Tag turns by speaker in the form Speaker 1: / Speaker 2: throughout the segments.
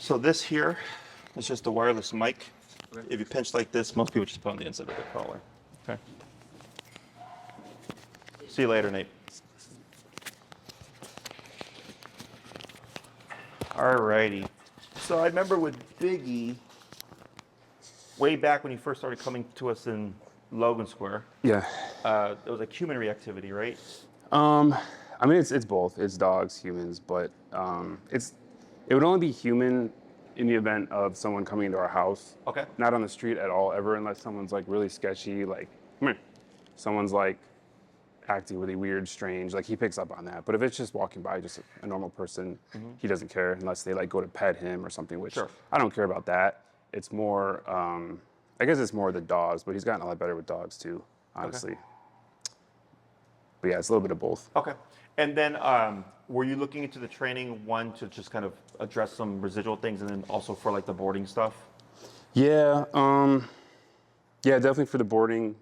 Speaker 1: So this here is just a wireless mic. If you pinch like this, most people just put on the inside of the collar. Okay. See you later, Nate. Alrighty. So I remember with Biggie, way back when he first started coming to us in Logan Square.
Speaker 2: Yeah.
Speaker 1: It was like human reactivity, right?
Speaker 2: I mean, it's both. It's dogs, humans, but it would only be human in the event of someone coming into our house.
Speaker 1: Okay.
Speaker 2: Not on the street at all, ever, unless someone's like really sketchy, like, come here. Someone's like acting really weird, strange, like he picks up on that. But if it's just walking by, just a normal person, he doesn't care unless they like go to pet him or something, which
Speaker 1: Sure.
Speaker 2: I don't care about that. It's more, I guess it's more the dogs, but he's gotten a lot better with dogs too, honestly.
Speaker 1: Okay.
Speaker 2: But yeah, it's a little bit of both.
Speaker 1: Okay. And then were you looking into the training, one, to just kind of address some residual things, and then also for like the boarding stuff?
Speaker 2: Yeah, yeah, definitely for the boarding.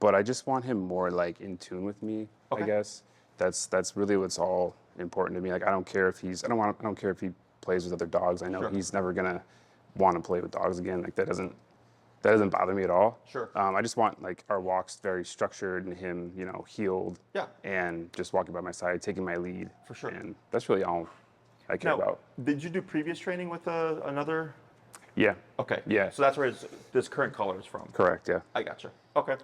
Speaker 2: But I just want him more like in tune with me,
Speaker 1: Okay.
Speaker 2: I guess. That's really what's all important to me. Like I don't care if I don't care if he plays with other dogs. I know
Speaker 1: Sure.
Speaker 2: he's never gonna want to play with dogs again. Like that doesn't bother me at all.
Speaker 1: Sure.
Speaker 2: I just want like our walks very structured and him, you know, healed.
Speaker 1: Yeah.
Speaker 2: And just walking by my side, taking my lead.
Speaker 1: For sure.
Speaker 2: And that's really all I care about.
Speaker 1: Did you do previous training with another?
Speaker 2: Yeah.
Speaker 1: Okay.
Speaker 2: Yeah.
Speaker 1: So that's where this current color is from.
Speaker 2: Correct. Yeah.
Speaker 1: I gotcha. Okay.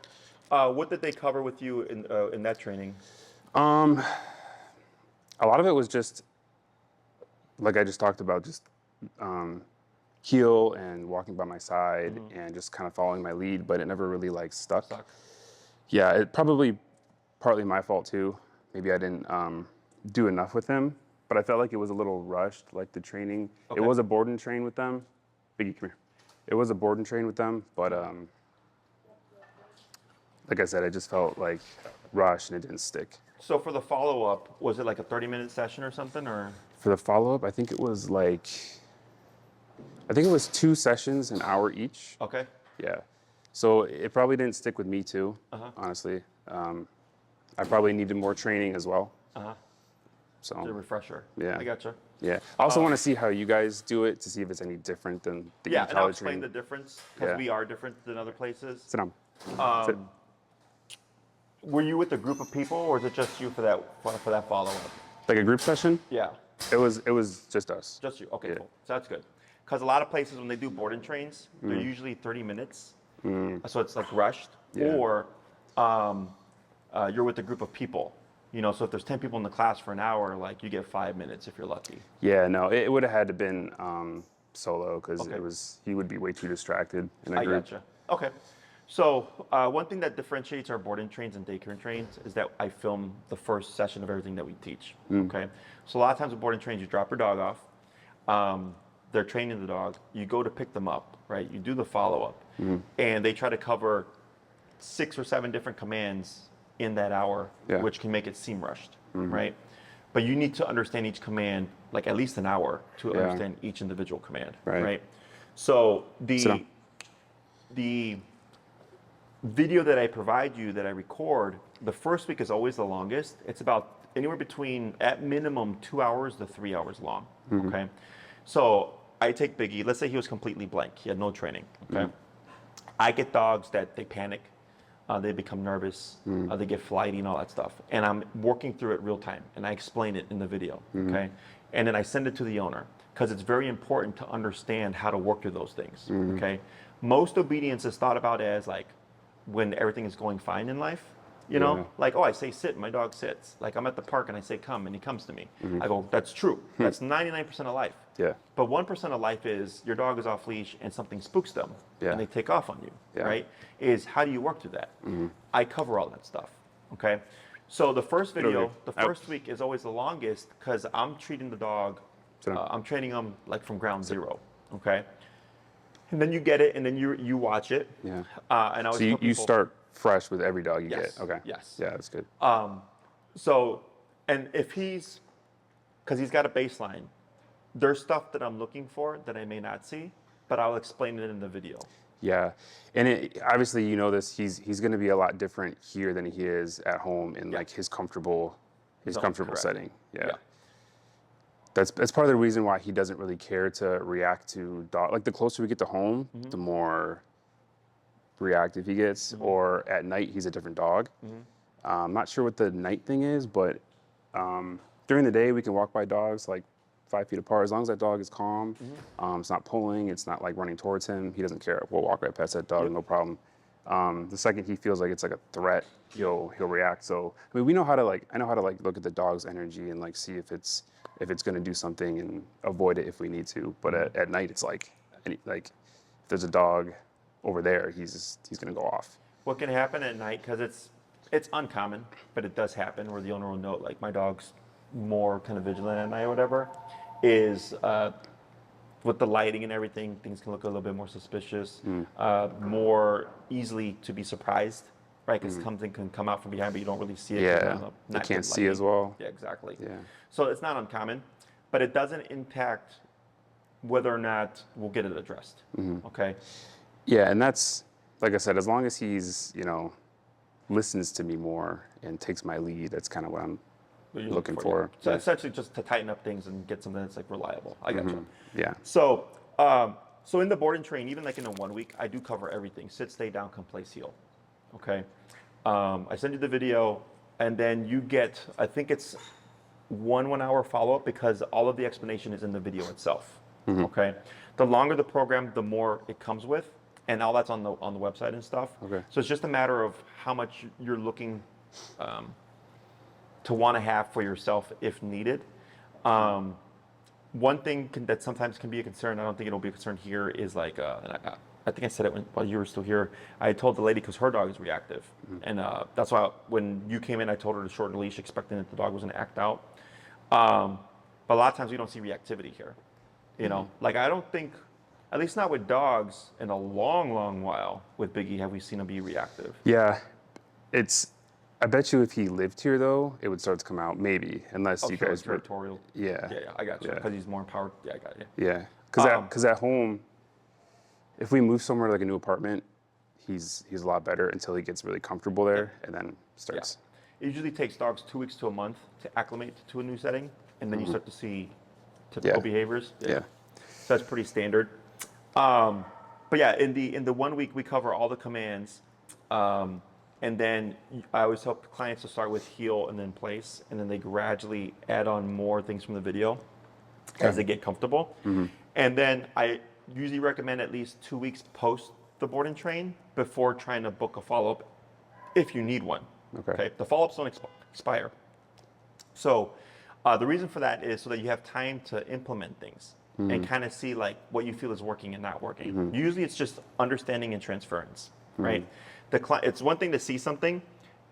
Speaker 1: What did they cover with you in that training?
Speaker 2: A lot of it was just, like I just talked about, just heel and walking by my side and just kind of following my lead, but it never really like stuck. Yeah, it probably partly my fault too. Maybe I didn't do enough with him, but I felt like it was a little rushed, like the training.
Speaker 1: Okay.
Speaker 2: It was a board and train with them. Biggie, come here. It was a board and train with them, but like I said, it just felt like rushed and it didn't stick.
Speaker 1: So for the follow-up, was it like a 30-minute session or something, or?
Speaker 2: For the follow-up, I think it was 2 sessions, an hour each.
Speaker 1: Okay.
Speaker 2: Yeah. So it probably didn't stick with me too, honestly. I probably needed more training as well. So
Speaker 1: The refresher.
Speaker 2: Yeah.
Speaker 1: I gotcha.
Speaker 2: yeah. I also want to see how you guys do it to see if it's any different than the
Speaker 1: Yeah, and I'll
Speaker 2: college
Speaker 1: explain
Speaker 2: training.
Speaker 1: the difference, because
Speaker 2: Yeah.
Speaker 1: we are different than other places.
Speaker 2: Sit down. Sit.
Speaker 1: Were you with a group of people, or is it just you for that follow-up?
Speaker 2: Like a group session?
Speaker 1: Yeah.
Speaker 2: It was just us.
Speaker 1: Just you. Okay,
Speaker 2: Yeah.
Speaker 1: cool. So that's good. Because a lot of places, when they do board and trains, they're usually 30 minutes. So it's like rushed.
Speaker 2: Yeah.
Speaker 1: Or you're with a group of people. You know, so if there's 10 people in the class for an hour, like you get 5 minutes if you're lucky.
Speaker 2: Yeah, no, it would have had to been solo because
Speaker 1: Okay.
Speaker 2: he would be way too distracted in a
Speaker 1: I
Speaker 2: group.
Speaker 1: gotcha. Okay. So one thing that differentiates our boarding trains and daycare trains is that I film the first session of everything that we teach. Okay. So a lot of times with boarding trains, you drop your dog off. They're training the dog. You go to pick them up, right? You do the follow-up. And they try to cover 6 or 7 different commands in that hour,
Speaker 2: Yeah.
Speaker 1: which can make it seem rushed, right? But you need to understand each command, like at least an hour to
Speaker 2: Yeah.
Speaker 1: understand each individual command,
Speaker 2: Right.
Speaker 1: right? So
Speaker 2: Sit down.
Speaker 1: the video that I provide you, that I record, the first week is always the longest. It's about anywhere between, at minimum, 2 hours to 3 hours long, okay? So I take Biggie, let's say he was completely blank. He had no training, okay? I get dogs that they panic, they become nervous, they get flighty and all that stuff. And I'm working through it real time, and I explain it in the video, okay? And then I send it to the owner, because it's very important to understand how to work through those things, okay? Most obedience is thought about as like when everything is going fine in life, you know?
Speaker 2: Yeah.
Speaker 1: Like, oh, I say sit, my dog sits. Like I'm at the park and I say come, and he comes to me. I go, that's true. That's 99% of life.
Speaker 2: Yeah.
Speaker 1: But 1% of life is your dog is off leash and something spooks them
Speaker 2: Yeah.
Speaker 1: and they take off on you,
Speaker 2: Yeah.
Speaker 1: right? Is how do you work through that? I cover all that stuff, okay? So the first video,
Speaker 2: Okay.
Speaker 1: the first week is always the longest because I'm treating the dog,
Speaker 2: Sit down.
Speaker 1: I'm training them like from ground zero, okay? And then you get it and then you watch it.
Speaker 2: Yeah.
Speaker 1: And I always
Speaker 2: So you
Speaker 1: tell people,
Speaker 2: start fresh with every dog you
Speaker 1: Yes,
Speaker 2: get. Okay.
Speaker 1: yes.
Speaker 2: Yeah, that's good.
Speaker 1: So, and if because he's got a baseline, there's stuff that I'm looking for that I may not see, but I'll explain it in the video.
Speaker 2: Yeah, and obviously you know this. He's going to be a lot different here than he is at home in like his comfortable
Speaker 1: Zone, correct.
Speaker 2: setting. Yeah. That's part of the reason why he doesn't really care to react to dog. Like the closer we get to home, the more reactive he gets. Or at night, he's a different dog. I'm not sure what the night thing is, but during the day we can walk by dogs like 5 feet apart. As long as that dog is calm, it's not pulling, it's not like running towards him. He doesn't care. We'll walk right past that dog, no problem. The second he feels like it's like a threat, he'll react. So I mean, I know how to like look at the dog's energy and like see if it's going to do something and avoid it if we need to. But at night, it's like if there's a dog over there, he's going to go off.
Speaker 1: What can happen at night, because it's uncommon, but it does happen, where the owner will note, like, my dog's more kind of vigilant at night or whatever, is with the lighting and everything, things can look a little bit more suspicious, more easily to be surprised, right? Because something can come out from behind, but you don't really see it.
Speaker 2: Yeah, they can't see as well.
Speaker 1: Yeah, exactly.
Speaker 2: Yeah.
Speaker 1: So it's not uncommon, but it doesn't impact whether or not we'll get it addressed, okay?
Speaker 2: Yeah, and that's, like I said, as long as he's, listens to me more and takes my lead, that's kind of what I'm looking for.
Speaker 1: So essentially just to tighten up things and get something that's like reliable. I got you.
Speaker 2: Yeah.
Speaker 1: So, so in the board and train, even like in a 1 week, I do cover everything: sit, stay down, come, place, heel. Okay. I send you the video, and then you get, I think it's 1 hour follow-up, because all of the explanation is in the video itself. Okay. The longer the program, the more it comes with, and all that's on the website and stuff. Okay. So it's just a matter of how much you're looking to want to have for yourself if needed. One thing that sometimes can be a concern, I don't think it'll be a concern here, is like, I think I said it while you were still here, I told the lady, because her dog is reactive. And that's why when you came in, I told her to shorten the leash, expecting that the dog was going to act out. But a lot of times we don't see reactivity here. Like, I don't think, at least not with dogs, in a long, long while with Biggie have we seen him be reactive.
Speaker 2: Yeah, I bet you if he lived here though, it would start to come out, maybe, unless you guys were
Speaker 1: territorial.
Speaker 2: Yeah,
Speaker 1: I got you, because he's more empowered. Yeah, I got you.
Speaker 2: Yeah, because at home, if we move somewhere like a new apartment, he's a lot better until he gets really comfortable there, and then starts.
Speaker 1: It usually takes dogs 2 weeks to a month to acclimate to a new setting, and then you start to see typical behaviors.
Speaker 2: Yeah.
Speaker 1: So that's pretty standard. But yeah, in the 1 week we cover all the commands, and then I always help clients to start with heel and then place, and then they gradually add on more things from the video as they get comfortable. And then I usually recommend at least 2 weeks post the board and train before trying to book a follow-up if you need one. Okay. The follow-ups don't expire. So the reason for that is so that you have time to implement things and kind of see like what you feel is working and not working. Usually it's just understanding and transference, right? It's one thing to see something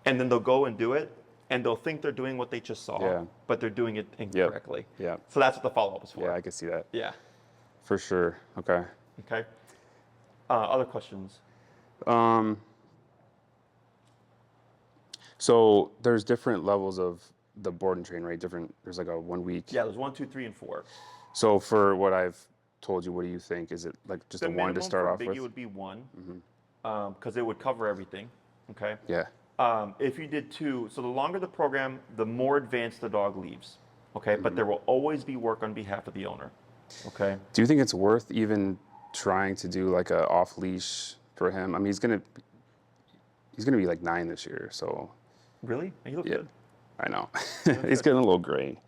Speaker 1: and then they'll go and do it and they'll think they're doing what they just saw, but they're doing it incorrectly.
Speaker 2: Yeah.
Speaker 1: So that's what the follow-up is for.
Speaker 2: Yeah, I can see that.
Speaker 1: Yeah.
Speaker 2: For sure. Okay.
Speaker 1: Okay. Other questions?
Speaker 2: So there's different levels of the board and train, right? There's like a 1 week.
Speaker 1: Yeah, there's 1, 2, 3, and 4.
Speaker 2: So for what I've told you, what do you think? Is it like just
Speaker 1: the
Speaker 2: a 1 to start off with?
Speaker 1: The minimum for Biggie would be 1, because it would cover everything. Okay.
Speaker 2: Yeah.
Speaker 1: If you did 2, so the longer the program, the more advanced the dog leaves. Okay, but there will always be work on behalf of the owner. Okay.
Speaker 2: Do you think it's worth even trying to do like a off leash for him? I mean, he's gonna be like 9 this year, so.
Speaker 1: Really? He looks good.
Speaker 2: I know. He's getting a little gray.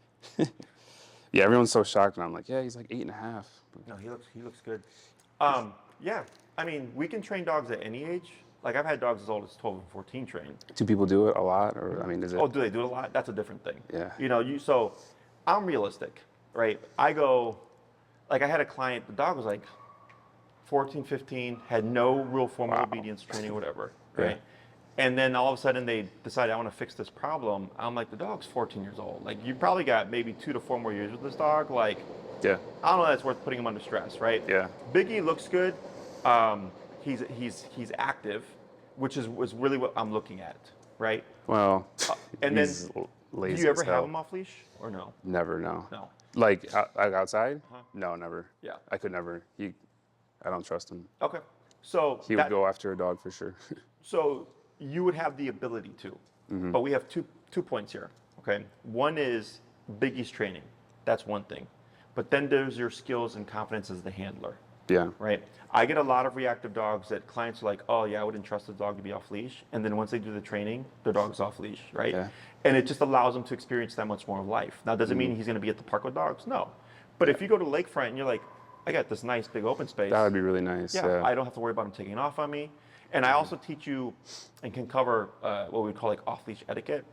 Speaker 2: Yeah, everyone's so shocked, and I'm like, yeah, he's like 8.5.
Speaker 1: No, he looks good. Yeah, I mean, we can train dogs at any age. Like, I've had dogs as old as 12 and 14 trained.
Speaker 2: Do people do it a lot, or I mean, is it?
Speaker 1: Oh, do they do it a lot? That's a different thing.
Speaker 2: Yeah.
Speaker 1: So I'm realistic, right? I had a client, the dog was like 14, 15, had no real formal obedience training or whatever, right? Yeah. And then all of a sudden they decide, I want to fix this problem. I'm like, the dog's 14 years old. Like, you probably got maybe 2 to 4 more years with this dog. Like,
Speaker 2: yeah,
Speaker 1: I don't know that's worth putting him under stress, right?
Speaker 2: Yeah.
Speaker 1: Biggie looks good. He's active, which is really what I'm looking at, right?
Speaker 2: Well,
Speaker 1: and then
Speaker 2: lazy.
Speaker 1: Do you ever have him off leash or no?
Speaker 2: Never, no.
Speaker 1: No.
Speaker 2: Like outside? No, never.
Speaker 1: Yeah.
Speaker 2: I could never. I don't trust him.
Speaker 1: Okay. So
Speaker 2: he would go after a dog for sure.
Speaker 1: So you would have the ability to, but we have two points here. Okay. One is Biggie's training. That's one thing. But then there's your skills and confidence as the handler,
Speaker 2: Yeah.
Speaker 1: right? I get a lot of reactive dogs that clients are like, oh yeah, I wouldn't trust the dog to be off leash. And then once they do the training, their dog's off leash, right?
Speaker 2: Yeah.
Speaker 1: And it just allows them to experience that much more of life. Now, does it mean he's going to be at the park with dogs? No. But if you go to the lakefront and you're like, I got this nice big open space.
Speaker 2: That would be really nice.
Speaker 1: Yeah, I don't have to worry about him taking off on me. And I also teach you and can cover what we call like off-leash etiquette.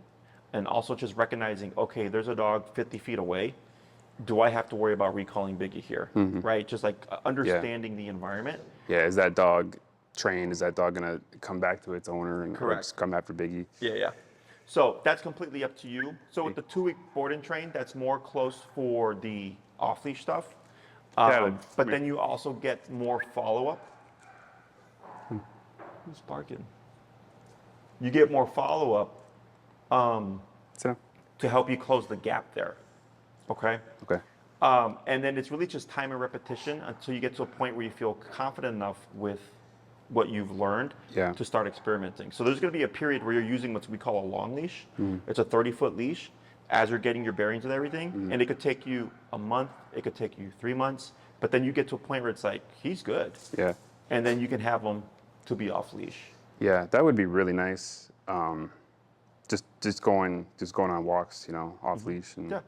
Speaker 1: And also just recognizing, okay, there's a dog 50 feet away. Do I have to worry about recalling Biggie here, right? Just like understanding the environment.
Speaker 2: Yeah, is that dog trained? Is that dog gonna come back to its owner and
Speaker 1: Correct.
Speaker 2: come after Biggie?
Speaker 1: Yeah. So that's completely up to you. So with the 2-week board and train, that's more close for the off-leash stuff. But then you also get more follow-up. Who's barking? You get more follow-up
Speaker 2: So,
Speaker 1: to help you close the gap there. Okay?
Speaker 2: okay.
Speaker 1: And then it's really just time and repetition until you get to a point where you feel confident enough with what you've learned to start experimenting. So there's going to be a period where you're using what we call a long leash. It's a 30-foot leash as you're getting your bearings and everything. And it could take you a month. It could take you 3 months. But then you get to a point where it's like, he's good.
Speaker 2: Yeah.
Speaker 1: And then you can have him to be off leash.
Speaker 2: Yeah, that would be really nice. Just going on walks, off leash. And
Speaker 1: Yeah.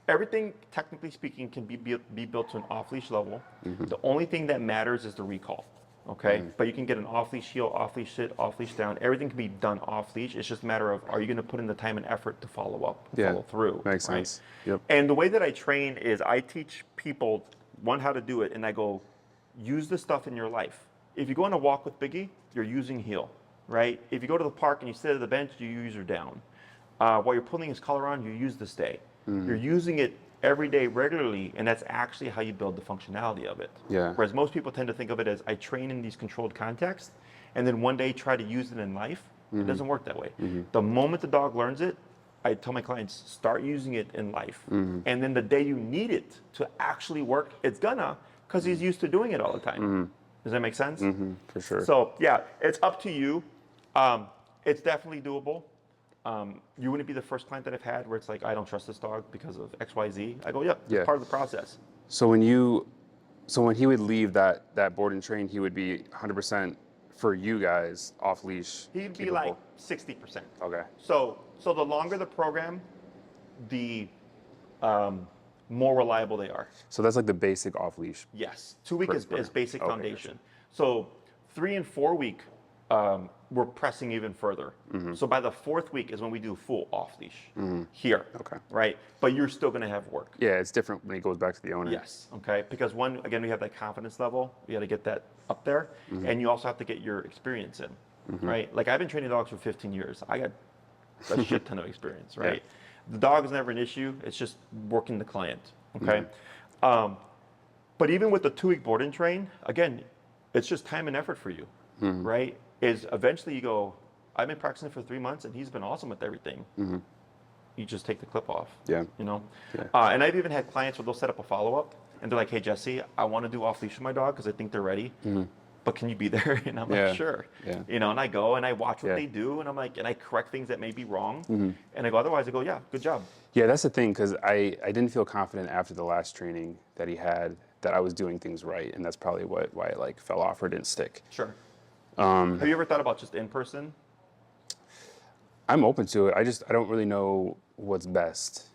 Speaker 1: Everything, technically speaking, can be built to an off-leash level. The only thing that matters is the recall, okay? But you can get an off-leash heel, off-leash sit, off-leash down. Everything can be done off-leash. It's just a matter of, are you going to put in the time and effort to follow up, follow through?
Speaker 2: Makes sense. Yep.
Speaker 1: And the way that I train is I teach people, one, how to do it, and I go, use this stuff in your life. If you go on a walk with Biggie, you're using heel, right? If you go to the park and you sit at the bench, you use your down. While you're pulling his collar on, you use the stay. You're using it every day regularly, and that's actually how you build the functionality of it.
Speaker 2: Yeah.
Speaker 1: Whereas most people tend to think of it as I train in these controlled contexts, and then one day try to use it in life. It doesn't work that way. The moment the dog learns it, I tell my clients, start using it in life. And then the day you need it to actually work, it's gonna, because he's used to doing it all the time. Does that make sense?
Speaker 2: For sure.
Speaker 1: So yeah, it's up to you. It's definitely doable. You wouldn't be the first client that I've had where it's like, I don't trust this dog because of X, Y, Z. I go, yeah, it's part of the process.
Speaker 2: So when he would leave that board and train, he would be 100% for you guys off leash.
Speaker 1: He'd be like 60%.
Speaker 2: Okay.
Speaker 1: So the longer the program, the more reliable they are.
Speaker 2: So that's like the basic off leash.
Speaker 1: Yes, 2 week is basic
Speaker 2: okay,
Speaker 1: foundation.
Speaker 2: gotcha.
Speaker 1: So 3 and 4 week, we're pressing even further. So by the 4th week is when we do full off leash here.
Speaker 2: Okay.
Speaker 1: Right, but you're still going to have work.
Speaker 2: Yeah, it's different when he goes back to the owner.
Speaker 1: Yes. Okay. Because one, again, we have that confidence level. We got to get that up there, and you also have to get your experience in. Right. Like I've been training dogs for 15 years. I got a shit ton of experience. Right. The dog is never an issue. It's just working the client. Okay. But even with the 2 week board and train, again, it's just time and effort for you. Right. Is eventually you go, I've been practicing for 3 months and he's been awesome with everything. You just take the clip off.
Speaker 2: Yeah.
Speaker 1: You know?
Speaker 2: Yeah.
Speaker 1: And I've even had clients where they'll set up a follow-up and they're like, hey, Jesse, I want to do off-leash with my dog because I think they're ready. But can you be there? And I'm like, sure.
Speaker 2: Yeah.
Speaker 1: You know, and I go and I watch what they do and I'm like, and I correct things that may be wrong. And I go, otherwise I go, yeah, good job.
Speaker 2: Yeah, that's the thing, because I didn't feel confident after the last training that he had that I was doing things right. And that's probably why it like fell off or didn't stick.
Speaker 1: Sure. Have you ever thought about just in person?
Speaker 2: I'm open to it. I don't really know what's best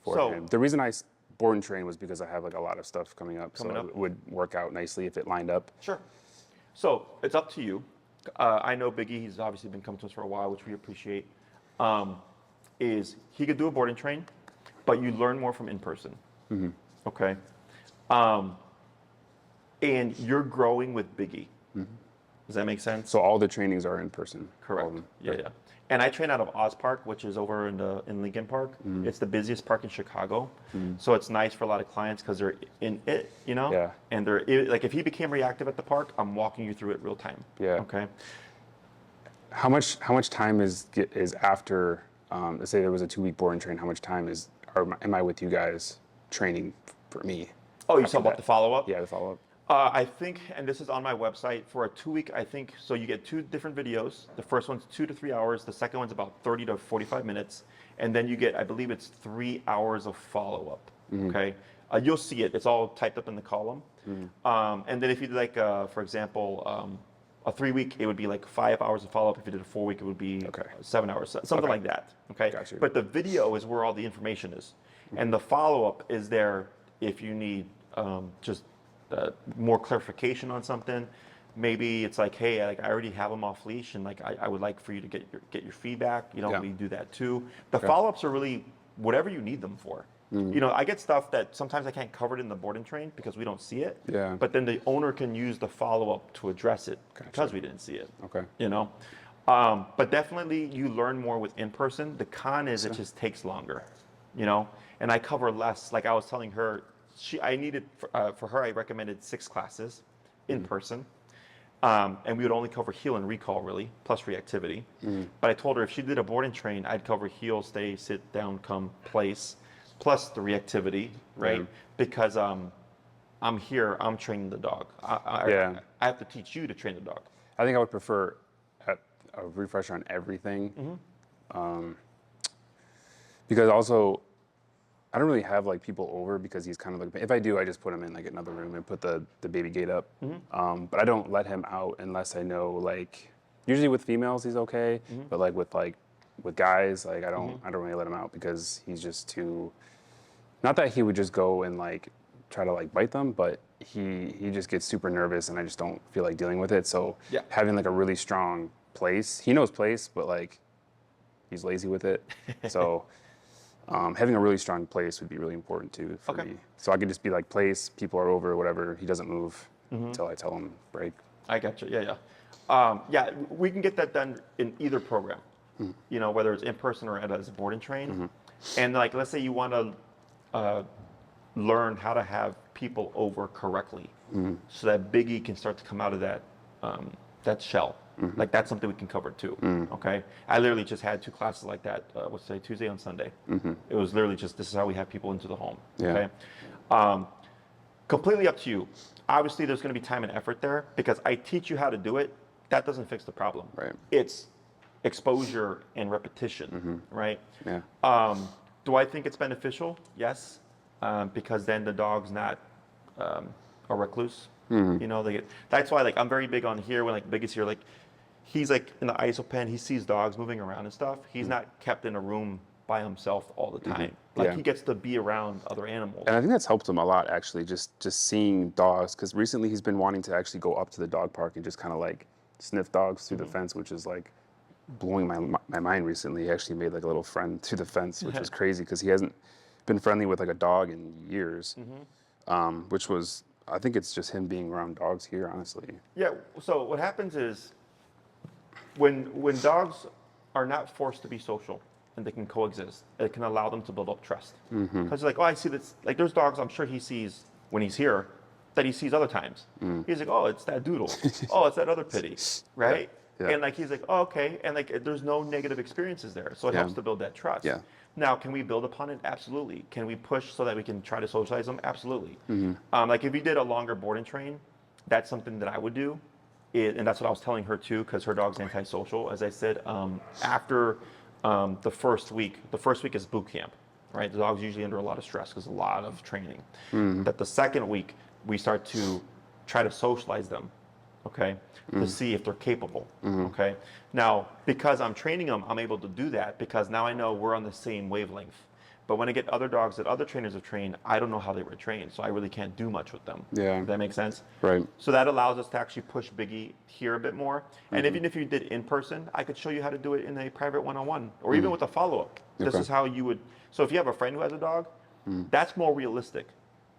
Speaker 2: for him. The reason I board and train was because I have like a lot of stuff coming up. It would work out nicely if it lined up.
Speaker 1: Sure. So it's up to you. I know Biggie, he's obviously been coming to us for a while, which we appreciate. Is he could do a board and train, but you learn more from in person. Okay. And you're growing with Biggie. Does that make sense?
Speaker 2: So all the trainings are in person.
Speaker 1: Correct. Yeah. And I train out of Oz Park, which is over in Lincoln Park. It's the busiest park in Chicago. So it's nice for a lot of clients because they're in it, you know?
Speaker 2: Yeah.
Speaker 1: And they're like, if he became reactive at the park, I'm walking you through it real time.
Speaker 2: Yeah.
Speaker 1: Okay.
Speaker 2: How much time is after, let's say there was a 2 week board and train, how much time am I with you guys training for me?
Speaker 1: Oh, you talking about the follow-up?
Speaker 2: Yeah, the follow-up.
Speaker 1: I think, and this is on my website, for a 2 week, I think, so you get 2 different videos. The first one's 2 to 3 hours. The second one's about 30 to 45 minutes. And then you get, I believe it's 3 hours of follow-up. Okay, you'll see it. It's all typed up in the column. And then if you did like, for example, a 3-week, it would be like 5 hours of follow-up. If you did a 4-week, it would be 7 hours, something like that. Okay,
Speaker 2: Gotcha.
Speaker 1: but the video is where all the information is, and the follow-up is there if you need just more clarification on something. Maybe it's like, hey, like I already have them off leash, and like I would like for you to get your feedback. You know, we do that too. The follow-ups are really whatever you need them for. You know, I get stuff that sometimes I can't cover it in the board and train because we don't see it.
Speaker 2: Yeah.
Speaker 1: But then the owner can use the follow-up to address it because we didn't see it.
Speaker 2: Okay.
Speaker 1: You know, but definitely you learn more with in person. The con is it just takes longer. You know, and I cover less. Like I was telling her, I needed for her I recommended 6 classes in person. And we would only cover heel and recall really, plus reactivity. But I told her if she did a board and train, I'd cover heel, stay, sit down, come, place, plus the reactivity, right? Because I'm here, I'm training the dog. I have to teach you to train the dog.
Speaker 2: I think I would prefer a refresher on everything. Because also, I don't really have like people over because he's kind of like, if I do, I just put him in like another room and put the baby gate up. But I don't let him out unless I know like, usually with females he's okay, but like with guys, like I don't really let him out because he's just too, not that he would just go and like try to like bite them, but he just gets super nervous and I just don't feel like dealing with it. So having like a really strong place, he knows place, but like he's lazy with it. So having a really strong place would be really important too for me. So I could just be like place, people are over, whatever, he doesn't move until I tell him break.
Speaker 1: I got you, yeah. We can get that done in either program, you know, whether it's in person or as a board and train. And like, let's say you want to learn how to have people over correctly so that Biggie can start to come out of that shell. Like that's something we can cover too. Okay, I literally just had 2 classes like that. What's today? Tuesday and Sunday. It was literally just this is how we have people into the home. Okay, completely up to you. Obviously, there's going to be time and effort there because I teach you how to do it. That doesn't fix the problem.
Speaker 2: Right.
Speaker 1: It's exposure and repetition. Right.
Speaker 2: Yeah.
Speaker 1: Do I think it's beneficial? Yes, because then the dog's not a recluse. You know, that's why like I'm very big on here when like Biggie's here, like he's like in the ISO pen, he sees dogs moving around and stuff. He's not kept in a room by himself all the time. Like he gets to be around other animals.
Speaker 2: And I think that's helped him a lot actually, just seeing dogs, because recently he's been wanting to actually go up to the dog park and just kind of like sniff dogs through the fence, which is like blowing my mind recently. He actually made like a little friend through the fence, which was crazy because he hasn't been friendly with like a dog in years, which was, I think it's just him being around dogs here, honestly. Yeah,
Speaker 1: so what happens is when dogs are not forced to be social and they can coexist, it can allow them to build up trust. Because you're like, oh, I see this. Like there's dogs I'm sure he sees when he's here that he sees other times. He's like, oh, it's that doodle. Oh, it's that other pitty, right? And like he's like, oh, okay. And like there's no negative experiences there. So it helps to build that trust. Now, can we build upon it? Absolutely. Can we push so that we can try to socialize them? Absolutely. Like if you did a longer board and train, that's something that I would do. And that's what I was telling her too, because her dog's antisocial. As I said, after the first week is boot camp, right? The dog's usually under a lot of stress because a lot of training. That the second week, we start to try to socialize them, okay? To see if they're capable, okay? Now, because I'm training them, I'm able to do that because now I know we're on the same wavelength. But when I get other dogs that other trainers have trained, I don't know how they were trained, so I really can't do much with them. Does that make sense?
Speaker 2: Right.
Speaker 1: So that allows us to actually push Biggie here a bit more. And even if you did in person, I could show you how to do it in a private one-on-one or even with a follow-up. This is how you would, so if you have a friend who has a dog, that's more realistic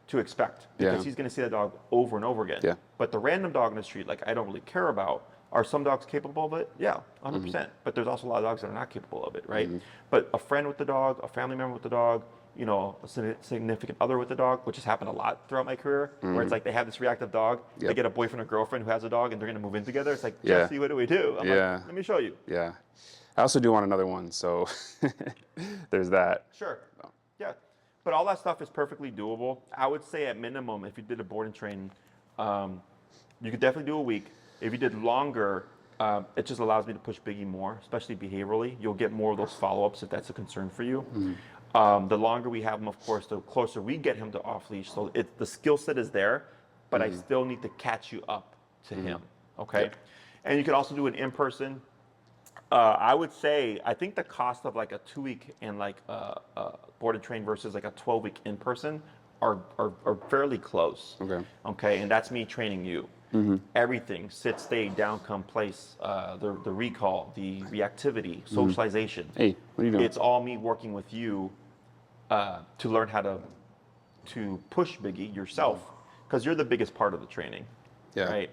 Speaker 1: to expect because he's going to see that dog over and over again. But the random dog in the street, like I don't really care about, are some dogs capable of it? Yeah, 100%. But there's also a lot of dogs that are not capable of it, right? But a friend with the dog, a family member with the dog, you know, a significant other with the dog, which has happened a lot throughout my career, where it's like they have this reactive dog, they get a boyfriend or girlfriend who has a dog, and they're going to move in together. It's like, Jesse, what do we do? I'm like, let me show you.
Speaker 2: Yeah. I also do want another one, so there's that.
Speaker 1: Sure. Yeah. But all that stuff is perfectly doable. I would say at minimum, if you did a board and train, you could definitely do a week. If you did longer, it just allows me to push Biggie more, especially behaviorally. You'll get more of those follow-ups if that's a concern for you. The longer we have him, of course, the closer we get him to off leash. So the skill set is there, but I still need to catch you up to him. Okay.
Speaker 2: Yep.
Speaker 1: And you can also do it in person. I would say, I think the cost of like a 2-week and like board and train versus like a 12-week in person are fairly close.
Speaker 2: Okay.
Speaker 1: Okay. And that's me training you. Everything, sit, stay, down, come, place, the recall, the reactivity, socialization.
Speaker 2: Hey, what are you doing?
Speaker 1: It's all me working with you to learn how to push Biggie yourself, because you're the biggest part of the training,
Speaker 2: Yeah.
Speaker 1: right?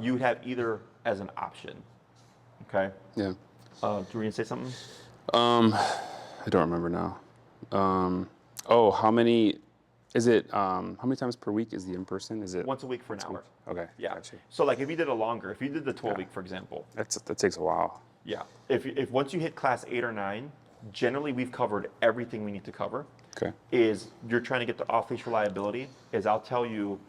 Speaker 1: You have either as an option, okay?
Speaker 2: Yeah.
Speaker 1: Do you want to say something?
Speaker 2: I don't remember now. How many? Is it? How many times per week is the in person? Is it
Speaker 1: Once a week for an hour.
Speaker 2: Okay.
Speaker 1: Yeah.
Speaker 2: Gotcha.
Speaker 1: So like if you did a longer, if you did the 12-week, for example.
Speaker 2: That takes a while.
Speaker 1: Yeah. If once you hit class 8 or 9, generally we've covered everything we need to cover.
Speaker 2: Okay.
Speaker 1: Is you're trying to get the off-leash reliability, is I'll tell you,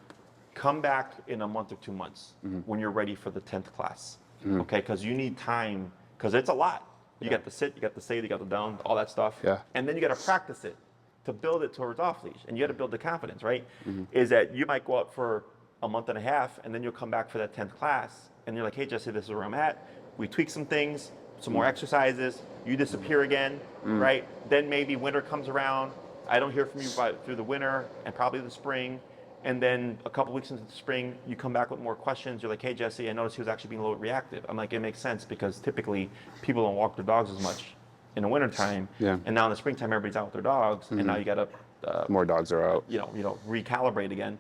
Speaker 1: come back in a month or 2 months when you're ready for the 10th class. Okay, because you need time, because it's a lot. You got the sit, you got the say, you got the down, all that stuff.
Speaker 2: Yeah.
Speaker 1: And then you got to practice it to build it towards off-leash. And you got to build the confidence, right? Is that you might go out for a month and a half, and then you'll come back for that 10th class, and you're like, hey, Jesse, this is where I'm at. We tweak some things, some more exercises, you disappear again, right? Then maybe winter comes around, I don't hear from you through the winter and probably the spring, and then a couple weeks into the spring, you come back with more questions. You're like, hey, Jesse, I noticed he was actually being a little bit reactive. I'm like, it makes sense because typically people don't walk their dogs as much in the wintertime.
Speaker 2: Yeah.
Speaker 1: And now in the springtime, everybody's out with their dogs, and now you got to
Speaker 2: More dogs are out.
Speaker 1: recalibrate again.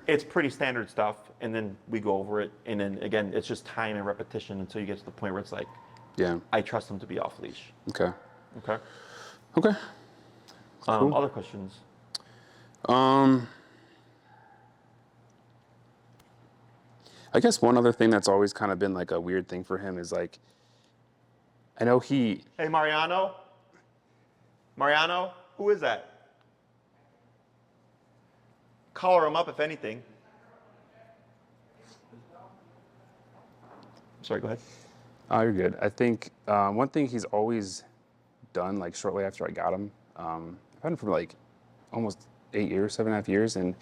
Speaker 1: It's pretty standard stuff, and then we go over it, and then again, it's just time and repetition until you get to the point where it's like,
Speaker 2: Yeah.
Speaker 1: I trust him to be off leash.
Speaker 2: Okay.
Speaker 1: Okay.
Speaker 2: Okay. Cool.
Speaker 1: Other questions?
Speaker 2: I guess one other thing that's always kind of been like a weird thing for him is like, I know he.
Speaker 1: Hey, Mariano. Mariano, who is that? Collar him up, if anything. Sorry, go ahead.
Speaker 2: Oh, you're good. I think one thing he's always done, like shortly after I got him, I've had him for like almost 8 years, 7.5 years, and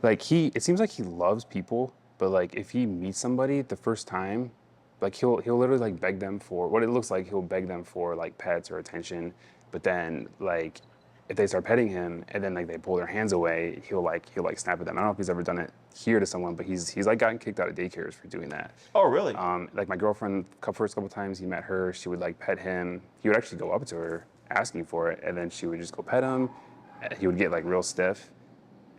Speaker 2: like it seems like he loves people, but like if he meets somebody the first time, like he'll literally like beg them for what it looks like. He'll beg them for like pets or attention, but then like if they start petting him and then like they pull their hands away, he'll like snap at them. I don't know if he's ever done it here to someone, but he's like gotten kicked out of daycares for doing that.
Speaker 1: Oh, really?
Speaker 2: Like my girlfriend, first couple times he met her, she would like pet him. He would actually go up to her asking for it, and then she would just go pet him. He would get like real stiff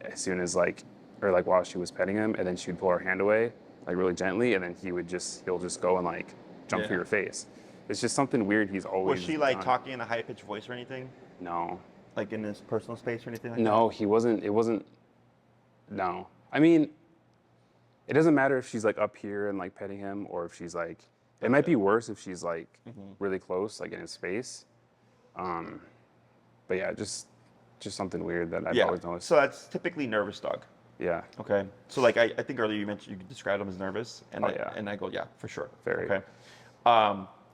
Speaker 2: as soon as while she was petting him, and then she would pull her hand away like really gently, and then he'll just go and like jump for your face. It's just something weird he's always
Speaker 1: Was she like
Speaker 2: done.
Speaker 1: talking in a high-pitched voice or anything?
Speaker 2: No.
Speaker 1: Like in his personal space or anything like that?
Speaker 2: No, he wasn't. It wasn't. No. I mean, it doesn't matter if she's like up here and like petting him, or if she's like. It might be worse if she's like really close, like in his face. But yeah, just something weird that I've always noticed.
Speaker 1: So that's typically nervous dog.
Speaker 2: Yeah.
Speaker 1: Okay. So like I think earlier you mentioned you described him as nervous, and
Speaker 2: yeah.
Speaker 1: and I go, yeah, for sure.
Speaker 2: Very.
Speaker 1: Okay.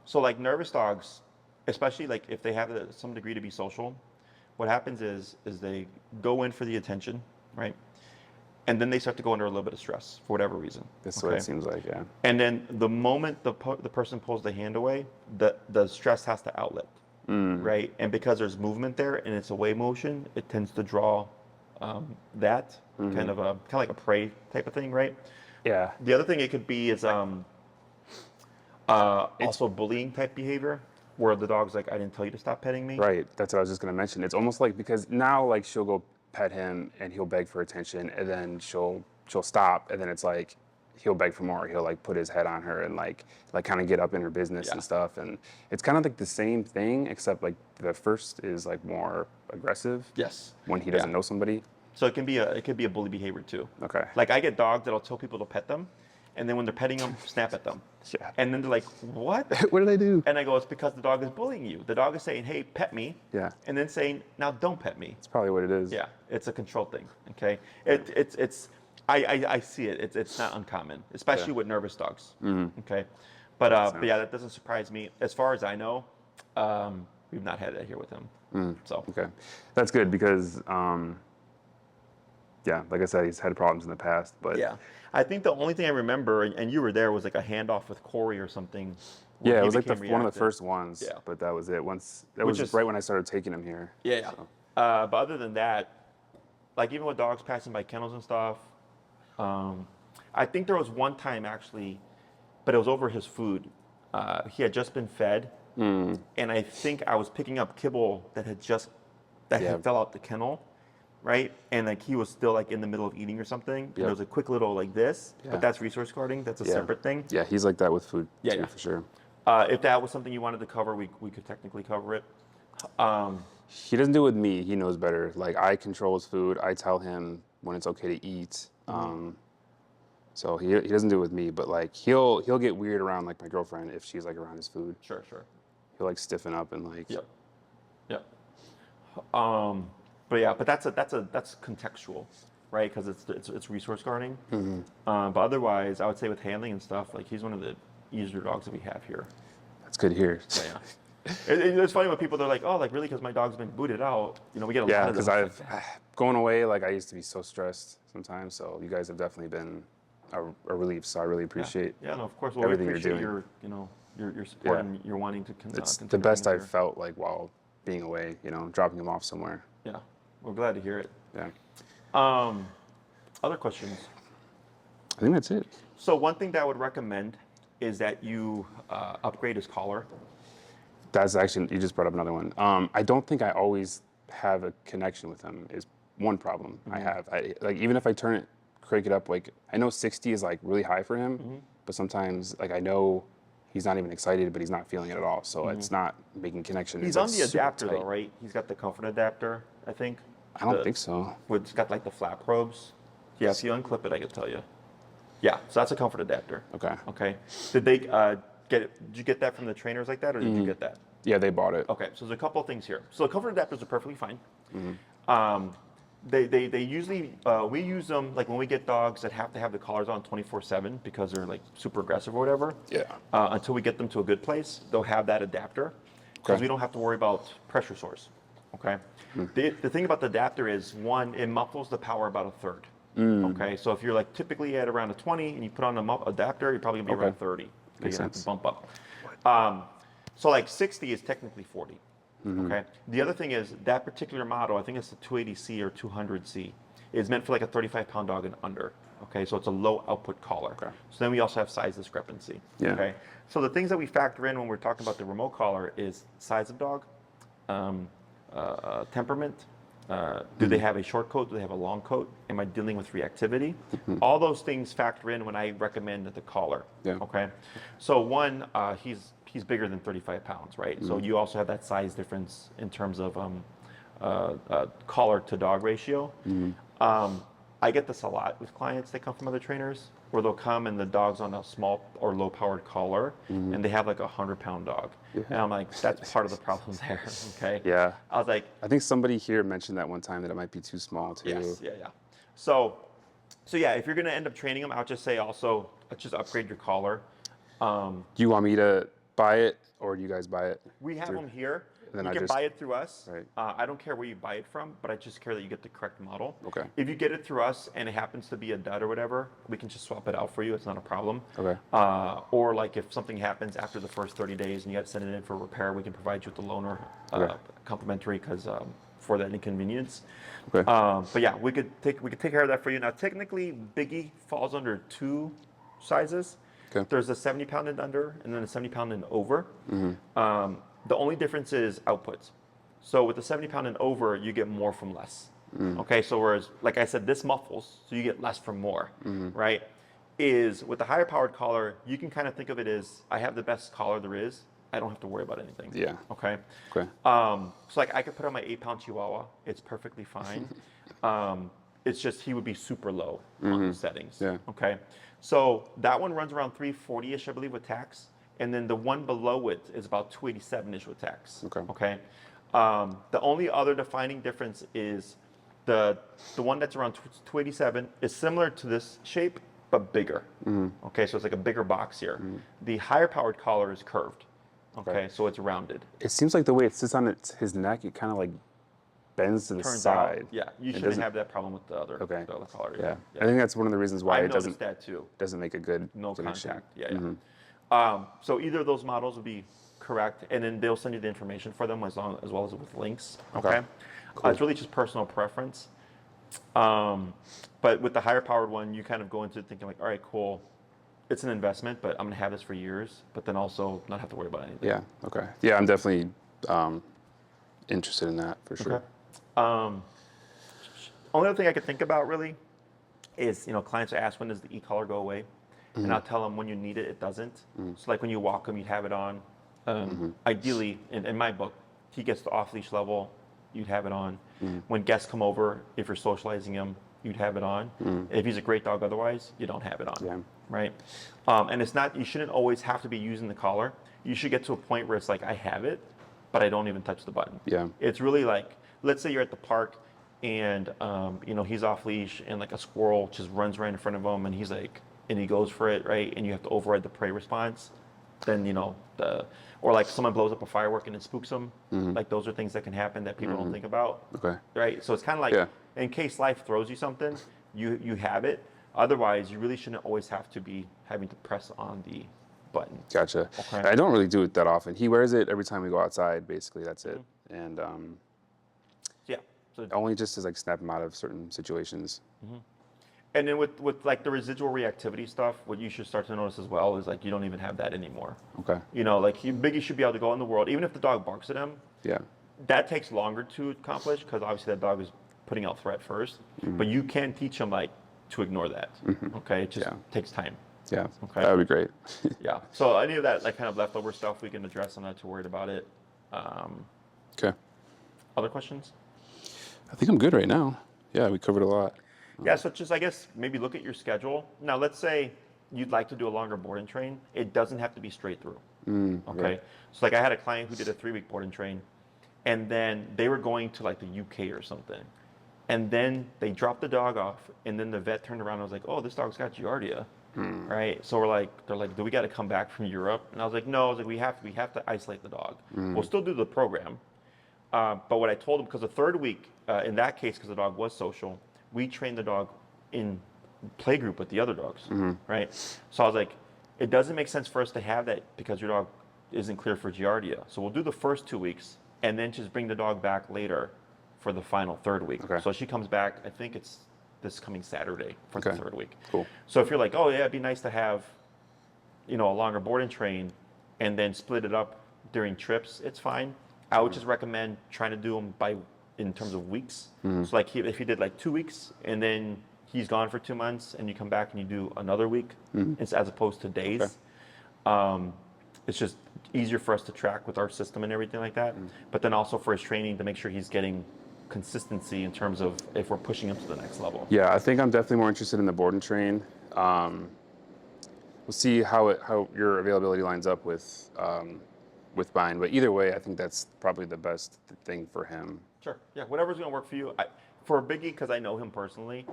Speaker 1: So like nervous dogs, especially like if they have some degree to be social, what happens is they go in for the attention, right? And then they start to go under a little bit of stress for whatever reason.
Speaker 2: That's what it seems like, yeah.
Speaker 1: And then the moment the person pulls the hand away, the stress has to outlet, right? And because there's movement there and it's a wave motion, it tends to draw that kind of like a prey type of thing, right?
Speaker 2: Yeah.
Speaker 1: The other thing it could be is also bullying type behavior, where the dog's like, I didn't tell you to stop petting me.
Speaker 2: Right. That's what I was just gonna mention. It's almost like because now like she'll go pet him and he'll beg for attention, and then she'll stop, and then it's like he'll beg for more. He'll like put his head on her and like kind of get up in her business and stuff. And it's kind of like the same thing, except like the first is like more aggressive.
Speaker 1: Yes.
Speaker 2: When he doesn't know somebody.
Speaker 1: So it could be a bully behavior too.
Speaker 2: Okay.
Speaker 1: Like I get dogs that'll tell people to pet them, and then when they're petting them, snap at them.
Speaker 2: Yeah.
Speaker 1: And then they're like, what?
Speaker 2: What did I do?
Speaker 1: And I go, it's because the dog is bullying you. The dog is saying, hey, pet me.
Speaker 2: Yeah.
Speaker 1: And then saying, now don't pet me.
Speaker 2: That's probably what it is.
Speaker 1: Yeah, it's a control thing. Okay. I see it. It's not uncommon, especially with nervous dogs. Okay. But yeah, that doesn't surprise me. As far as I know, we've not had that here with him. So
Speaker 2: Okay, that's good because, yeah, like I said, he's had problems in the past, but
Speaker 1: yeah, I think the only thing I remember, and you were there, was like a handoff with Corey or something. Where
Speaker 2: yeah, it
Speaker 1: he
Speaker 2: was like
Speaker 1: became
Speaker 2: one of the
Speaker 1: reactive.
Speaker 2: first ones.
Speaker 1: Yeah.
Speaker 2: But that was it. That
Speaker 1: Which
Speaker 2: was
Speaker 1: is-
Speaker 2: right when I started taking him here.
Speaker 1: Yeah.
Speaker 2: So.
Speaker 1: But other than that, like even with dogs passing by kennels and stuff, I think there was one time actually, but it was over his food. He had just been fed, and I think I was picking up kibble that had
Speaker 2: Yeah.
Speaker 1: fell out the kennel, right? And like he was still like in the middle of eating or something. And there was a quick little like this,
Speaker 2: Yeah.
Speaker 1: but that's resource guarding. That's a separate thing.
Speaker 2: Yeah, he's like that with food
Speaker 1: Yeah,
Speaker 2: too,
Speaker 1: yeah.
Speaker 2: for sure.
Speaker 1: If that was something you wanted to cover, we could technically cover it.
Speaker 2: He doesn't do it with me. He knows better. Like I control his food. I tell him when it's okay to eat. So he doesn't do it with me, but like he'll get weird around like my girlfriend if she's like around his food.
Speaker 1: Sure.
Speaker 2: He'll like stiffen up and like.
Speaker 1: Yep. But yeah, but that's contextual, right? Because it's resource guarding. But otherwise, I would say with handling and stuff, like he's one of the easier dogs that we have here.
Speaker 2: That's good here.
Speaker 1: So, yeah. It's funny when people they're like, oh, like really, because my dog's been booted out. You know, we get a
Speaker 2: Yeah,
Speaker 1: lot of
Speaker 2: because
Speaker 1: those.
Speaker 2: I've going away. Like I used to be so stressed sometimes. So you guys have definitely been a relief. So I really appreciate.
Speaker 1: Yeah, no, of course. Well,
Speaker 2: everything
Speaker 1: we
Speaker 2: you're
Speaker 1: appreciate your support and your wanting to.
Speaker 2: It's the
Speaker 1: continue
Speaker 2: best
Speaker 1: being
Speaker 2: I've
Speaker 1: here.
Speaker 2: felt like while being away. You know, dropping him off somewhere.
Speaker 1: Yeah, we're glad to hear it.
Speaker 2: Yeah.
Speaker 1: Other questions?
Speaker 2: I think that's it.
Speaker 1: So one thing that I would recommend is that you upgrade his collar.
Speaker 2: That's actually, you just brought up another one. I don't think I always have a connection with him is one problem I have. Like even if I crank it up, like I know 60 is like really high for him, but sometimes like I know he's not even excited, but he's not feeling it at all. So it's not making connection.
Speaker 1: He's
Speaker 2: It's, like,
Speaker 1: on the
Speaker 2: super
Speaker 1: adapter
Speaker 2: tight.
Speaker 1: though, right? He's got the comfort adapter, I think.
Speaker 2: I don't think so.
Speaker 1: It's got like the flap probes. Yeah, if you unclip it, I can tell you. Yeah, so that's a comfort adapter.
Speaker 2: Okay.
Speaker 1: Okay. Did they get it? Did you get that from the trainers like that, or did you get that?
Speaker 2: Yeah, they bought it.
Speaker 1: Okay, so there's a couple of things here. So the comfort adapters are perfectly fine. They usually we use them like when we get dogs that have to have the collars on 24/7 because they're like super aggressive or whatever.
Speaker 2: Yeah.
Speaker 1: Until we get them to a good place, they'll have that adapter because
Speaker 2: Okay.
Speaker 1: we don't have to worry about pressure source. Okay. The thing about the adapter is one, it muffles the power about a third. Okay, so if you're like typically at around a 20 and you put on an adapter, you're probably gonna be around 30.
Speaker 2: Makes
Speaker 1: You're gonna have to
Speaker 2: sense.
Speaker 1: bump up. So like 60 is technically 40. Okay. The other thing is that particular model, I think it's the 280C or 200C, is meant for like a 35-pound dog and under. Okay, so it's a low output collar.
Speaker 2: Okay.
Speaker 1: So then we also have size discrepancy.
Speaker 2: Yeah.
Speaker 1: Okay. So the things that we factor in when we're talking about the remote collar is size of dog, temperament. Do they have a short coat? Do they have a long coat? Am I dealing with reactivity? All those things factor in when I recommend the collar.
Speaker 2: Yeah.
Speaker 1: Okay. So one, he's bigger than 35 pounds, right? So you also have that size difference in terms of collar to dog ratio. I get this a lot with clients that come from other trainers where they'll come and the dog's on a small or low powered collar and they have like a 100-pound dog. And I'm like, that's part of the problem there. Okay.
Speaker 2: Yeah.
Speaker 1: I was like,
Speaker 2: I think somebody here mentioned that one time that it might be too small too.
Speaker 1: yes, yeah. So yeah, if you're going to end up training them, I'll just say also, just upgrade your collar.
Speaker 2: Do you want me to buy it or do you guys buy it?
Speaker 1: We have them here.
Speaker 2: Then
Speaker 1: You
Speaker 2: I
Speaker 1: can
Speaker 2: just-
Speaker 1: buy it through us.
Speaker 2: Right.
Speaker 1: I don't care where you buy it from, but I just care that you get the correct model.
Speaker 2: Okay.
Speaker 1: If you get it through us and it happens to be a dud or whatever, we can just swap it out for you. It's not a problem.
Speaker 2: Okay.
Speaker 1: Or like if something happens after the first 30 days and you got to send it in for repair, we can provide you with the loaner
Speaker 2: Okay.
Speaker 1: complimentary because for that inconvenience.
Speaker 2: Okay.
Speaker 1: But yeah, we could take care of that for you. Now technically, Biggie falls under two sizes.
Speaker 2: Okay.
Speaker 1: There's a 70-pound and under, and then a 70-pound and over. The only difference is outputs. So with the 70-pound and over, you get more from less. Okay, so whereas, like I said, this muffles, so you get less from more, right? Is with the higher powered collar, you can kind of think of it as, I have the best collar there is. I don't have to worry about anything.
Speaker 2: Yeah.
Speaker 1: Okay.
Speaker 2: Okay.
Speaker 1: So like I could put on my 8-pound Chihuahua. It's perfectly fine. It's just he would be super low on the settings.
Speaker 2: Yeah.
Speaker 1: Okay. So that one runs around 340-ish, I believe, with tax. And then the one below it is about 287-ish with tax.
Speaker 2: Okay.
Speaker 1: Okay. The only other defining difference is the one that's around 287 is similar to this shape, but bigger. Okay, so it's like a bigger box here. The higher powered collar is curved. Okay, so it's rounded.
Speaker 2: It seems like the way it sits on his neck, it kind of like bends to the
Speaker 1: Turns
Speaker 2: side.
Speaker 1: out, yeah, you
Speaker 2: It
Speaker 1: shouldn't
Speaker 2: doesn't-
Speaker 1: have that problem with the other,
Speaker 2: Okay.
Speaker 1: the other collar.
Speaker 2: Yeah. I think that's one of the reasons why
Speaker 1: I
Speaker 2: it
Speaker 1: noticed that too.
Speaker 2: doesn't make a good
Speaker 1: No
Speaker 2: connection.
Speaker 1: contact. Yeah, yeah. So either of those models would be correct, and then they'll send you the information for them as well as with links. Okay. It's really just personal preference. But with the higher powered one, you kind of go into it thinking like, all right, cool. It's an investment, but I'm gonna have this for years. But then also not have to worry about anything.
Speaker 2: Yeah. Okay. Yeah, I'm definitely interested in that for sure.
Speaker 1: Okay. Only other thing I could think about really is, clients ask when does the e-collar go away, and I'll tell them when you need it, it doesn't. So like when you walk them, you'd have it on. Ideally, in my book, he gets to off-leash level, you'd have it on. When guests come over, if you're socializing him, you'd have it on. If he's a great dog otherwise, you don't have it on.
Speaker 2: Yeah.
Speaker 1: Right? And it's not, you shouldn't always have to be using the collar. You should get to a point where it's like, I have it, but I don't even touch the button.
Speaker 2: Yeah.
Speaker 1: It's really like, let's say you're at the park and, he's off leash and like a squirrel just runs right in front of him and he's like, and he goes for it, right? And you have to override the prey response. Then, or like someone blows up a firework and it spooks them. Like those are things that can happen that people don't think about.
Speaker 2: Okay.
Speaker 1: Right? So it's kind of like, in case life throws you something, you have it. Otherwise, you really shouldn't always have to be having to press on the button.
Speaker 2: Gotcha.
Speaker 1: Okay.
Speaker 2: I don't really do it that often. He wears it every time we go outside, basically. That's it. And
Speaker 1: Yeah. So
Speaker 2: only just to like snap him out of certain situations.
Speaker 1: And then with like the residual reactivity stuff, what you should start to notice as well is like you don't even have that anymore.
Speaker 2: Okay.
Speaker 1: Like Biggie should be able to go in the world, even if the dog barks at him.
Speaker 2: Yeah.
Speaker 1: That takes longer to accomplish because obviously that dog is putting out threat first. But you can teach him like to ignore that. Okay, it just takes time.
Speaker 2: Yeah.
Speaker 1: Okay.
Speaker 2: That would be great.
Speaker 1: Yeah. So any of that like kind of leftover stuff we can address. I'm not too worried about it.
Speaker 2: Okay.
Speaker 1: Other questions?
Speaker 2: I think I'm good right now. Yeah, we covered a lot.
Speaker 1: Yeah, so just I guess maybe look at your schedule. Now let's say you'd like to do a longer board and train. It doesn't have to be straight through. Okay.
Speaker 2: Right.
Speaker 1: So like I had a client who did a 3-week board and train, and then they were going to like the UK or something. And then they dropped the dog off, and then the vet turned around and was like, "Oh, this dog's got Giardia." Right? So they're like, "Do we got to come back from Europe?" And I was like, "No, I was like, we have to isolate the dog. We'll still do the program." But what I told him, because the 3rd week, in that case, because the dog was social, we trained the dog in play group with the other dogs, right? So I was like, it doesn't make sense for us to have that because your dog isn't clear for Giardia. So we'll do the first 2 weeks and then just bring the dog back later for the final 3rd week.
Speaker 2: Okay.
Speaker 1: So she comes back, I think it's this coming Saturday for the 3rd week.
Speaker 2: Cool.
Speaker 1: So if you're like, oh yeah, it'd be nice to have, a longer board and train and then split it up during trips, it's fine. I would just recommend trying to do them in terms of weeks. So like if you did like 2 weeks and then he's gone for 2 months and you come back and you do another week as opposed to days. It's just easier for us to track with our system and everything like that. But then also for his training to make sure he's getting consistency in terms of if we're pushing him to the next level.
Speaker 2: Yeah, I think I'm definitely more interested in the board and train. We'll see how your availability lines up with mine. But either way, I think that's probably the best thing for him.
Speaker 1: Sure. Yeah, whatever's going to work for you. For Biggie, because I know him personally,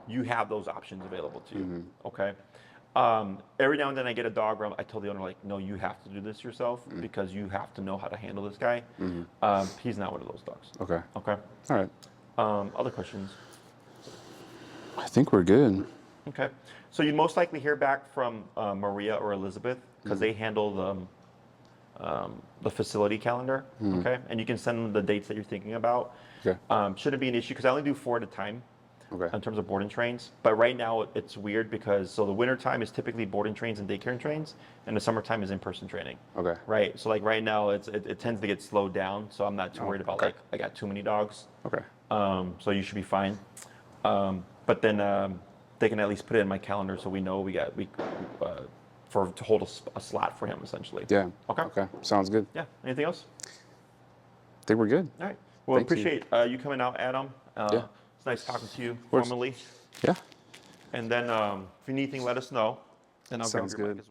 Speaker 1: you have those options available to you. Okay. Every now and then I get a dog where I tell the owner, like, no, you have to do this yourself because you have to know how to handle this guy. He's not one of those dogs.
Speaker 2: Okay.
Speaker 1: Okay.
Speaker 2: All right.
Speaker 1: Other questions?
Speaker 2: I think we're good.
Speaker 1: Okay. So you'd most likely hear back from Maria or Elizabeth because they handle the facility calendar. Okay. And you can send them the dates that you're thinking about.
Speaker 2: Okay.
Speaker 1: Shouldn't be an issue because I only do 4 at a time.
Speaker 2: Okay.
Speaker 1: In terms of board and trains. But right now it's weird because the winter time is typically board and trains and daycare and trains, and the summertime is in-person training. Okay. Right. So like right now it tends to get slowed down, so I'm not too worried about like I got too many dogs. Okay. So you should be fine. But then they can at least put it in my calendar so we know to hold a slot for him essentially.
Speaker 2: Yeah.
Speaker 1: Okay.
Speaker 2: Okay. Sounds good.
Speaker 1: Yeah. Anything else?
Speaker 2: I think we're good.
Speaker 1: All right. Well, appreciate you coming out, Adam.
Speaker 2: Yeah.
Speaker 1: It's nice talking to you formally.
Speaker 2: Yeah.
Speaker 1: And then if you need anything, let us know. And I'll
Speaker 2: Sounds
Speaker 1: grab your mic
Speaker 2: good.
Speaker 1: as well.